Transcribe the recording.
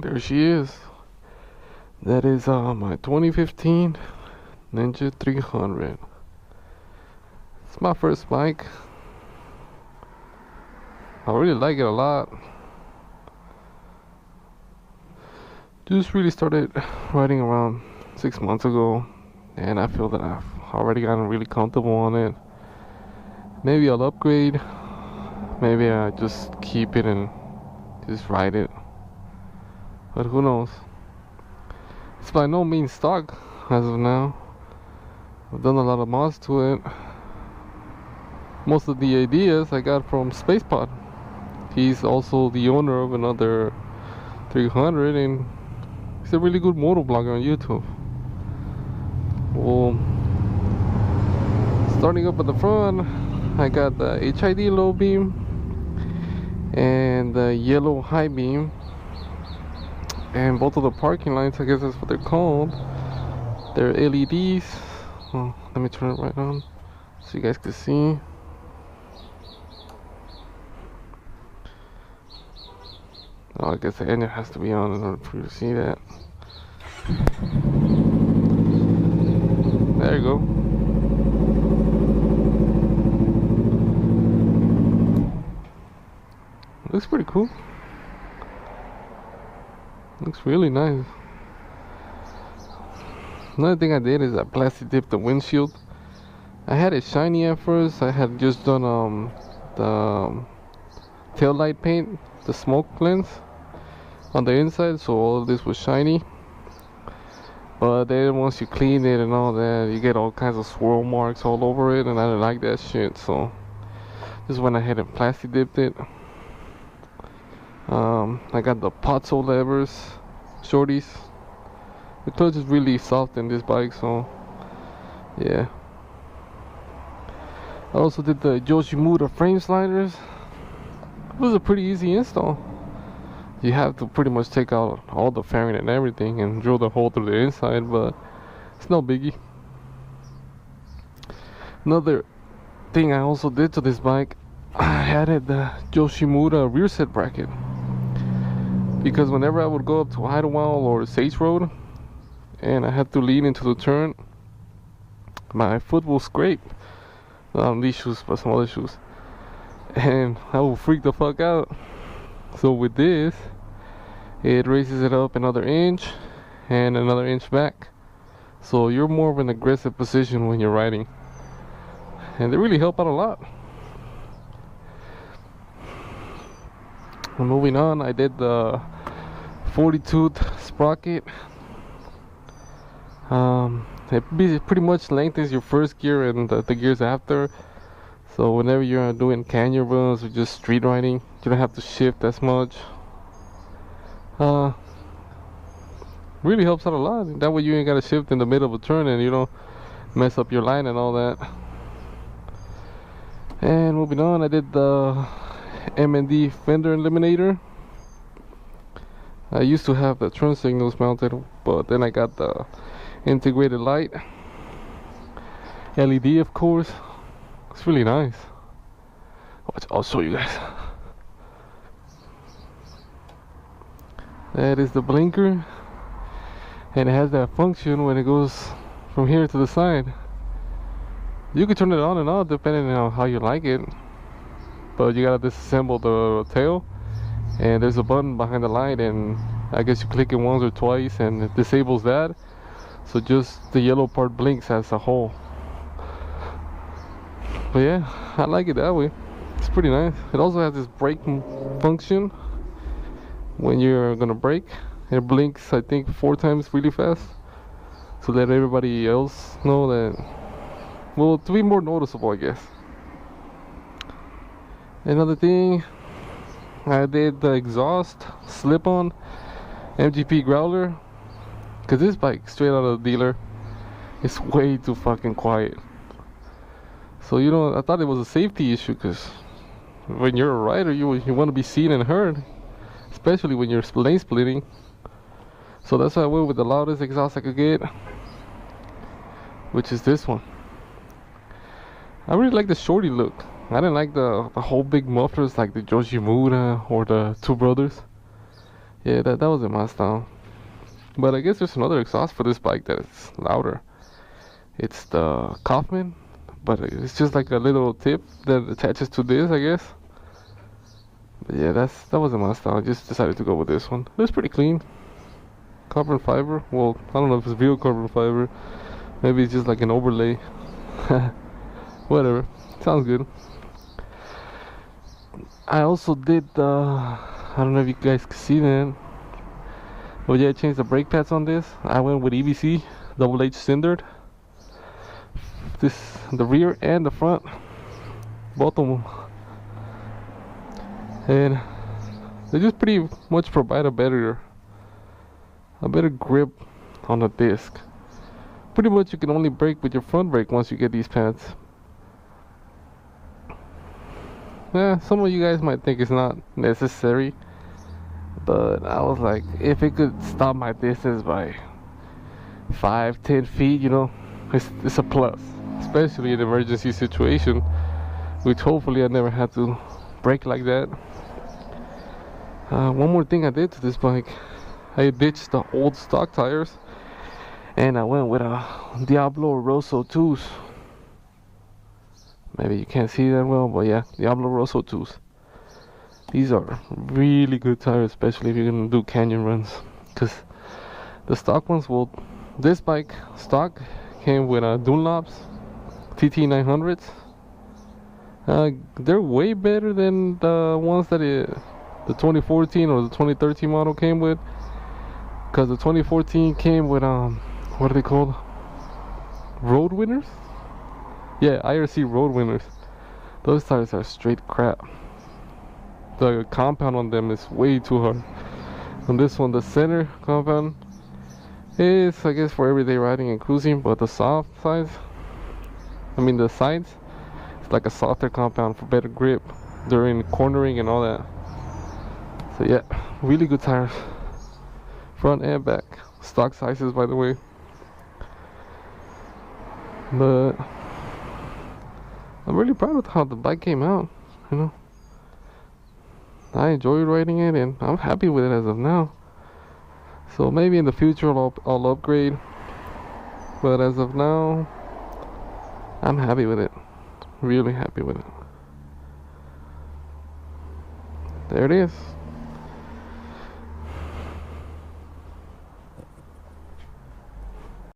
There she is. That is my 2015 Ninja 300. It's my first bike. I really like it a lot. Just really started riding around 6 months ago, and I feel that I've already gotten really comfortable on it. Maybe I'll upgrade. Maybe I just keep it and just ride it. But who knows? It's by no means stock as of now. I've done a lot of mods to it. Most of the ideas I got from SpacePod. He's also the owner of another 300, and he's a really good motor blogger on YouTube. Well, starting up at the front, I got the HID low beam and the yellow high beam, and both of the parking lights, I guess that's what they're called, they're LEDs. Oh, let me turn it right on so you guys can see. Oh, I guess the engine has to be on in order for you to see that. There you go. Looks pretty cool. Looks really nice. Another thing I did is I plastic dipped the windshield. I had it shiny at first. I had just done the tail light paint, the smoke lens on the inside, so all of this was shiny. But then once you clean it and all that, you get all kinds of swirl marks all over it, and I didn't like that shit, so just went ahead and plastic dipped it. I got the Potso levers, shorties. The clutch is really soft in this bike, so yeah. I also did the Yoshimura frame sliders. It was a pretty easy install. You have to pretty much take out all the fairing and everything and drill the hole through the inside, but it's no biggie. Another thing I also did to this bike, I added the Yoshimura rear set bracket, because whenever I would go up to Idlewild or Sage Road and I had to lean into the turn, my foot will scrape. Not on these shoes, but some other shoes, and I will freak the fuck out. So with this, it raises it up another inch and another inch back, so you're more of an aggressive position when you're riding, and they really help out a lot. And moving on, I did the 40-tooth sprocket. It pretty much lengthens your first gear and the gears after, so whenever you're doing canyon runs or just street riding, you don't have to shift as much. Really helps out a lot. That way you ain't gotta shift in the middle of a turn and you don't mess up your line and all that. And moving on, I did the M&D fender eliminator. I used to have the turn signals mounted, but then I got the integrated light, LED, of course. It's really nice. Watch, I'll show you guys. That is the blinker, and it has that function when it goes from here to the side. You can turn it on and off depending on how you like it, but you gotta disassemble the tail, and there's a button behind the light, and I guess you click it once or twice and it disables that, so just the yellow part blinks as a whole. But yeah, I like it that way. It's pretty nice. It also has this brake function. When you're gonna brake, it blinks, I think, 4 times really fast, so let everybody else know that, well, to be more noticeable, I guess. Another thing, I did the exhaust slip-on MGP growler, because this bike, straight out of the dealer, is way too fucking quiet. So, you know, I thought it was a safety issue, because when you're a rider, you want to be seen and heard, especially when you're lane splitting. So that's why I went with the loudest exhaust I could get, which is this one. I really like the shorty look. I didn't like the whole big mufflers like the Yoshimura or the Two Brothers. Yeah, that wasn't my style. But I guess there's another exhaust for this bike that is louder. It's the Kaufman, but it's just like a little tip that attaches to this, I guess. But yeah, that wasn't my style. I just decided to go with this one. It's pretty clean. Carbon fiber. Well, I don't know if it's real carbon fiber. Maybe it's just like an overlay. Whatever. Sounds good. I also did I don't know if you guys can see that. But yeah, I changed the brake pads on this. I went with EBC, double H cindered. This, the rear and the front, both of them. And they just pretty much provide a better grip on the disc. Pretty much you can only brake with your front brake once you get these pads. Yeah, some of you guys might think it's not necessary, but I was like, if it could stop my distance by 5-10 feet, you know, it's a plus, especially in an emergency situation, which hopefully I never had to brake like that. One more thing I did to this bike, I ditched the old stock tires and I went with a Diablo Rosso 2s. Maybe you can't see that well, but yeah, Diablo Rosso 2s. These are really good tires, especially if you're gonna do canyon runs, because the stock ones will, this bike stock came with Dunlops TT 900s. They're way better than the ones that the 2014 or the 2013 model came with, because the 2014 came with what are they called, road winners. Yeah, IRC road winners. Those tires are straight crap. The compound on them is way too hard. On this one, the center compound is, I guess, for everyday riding and cruising, but the soft sides, the sides, it's like a softer compound for better grip during cornering and all that. So yeah, really good tires, front and back, stock sizes, by the way. But I'm really proud of how the bike came out, you know. I enjoyed riding it and I'm happy with it as of now. So maybe in the future I'll upgrade, but as of now I'm happy with it, really happy with it. There it is.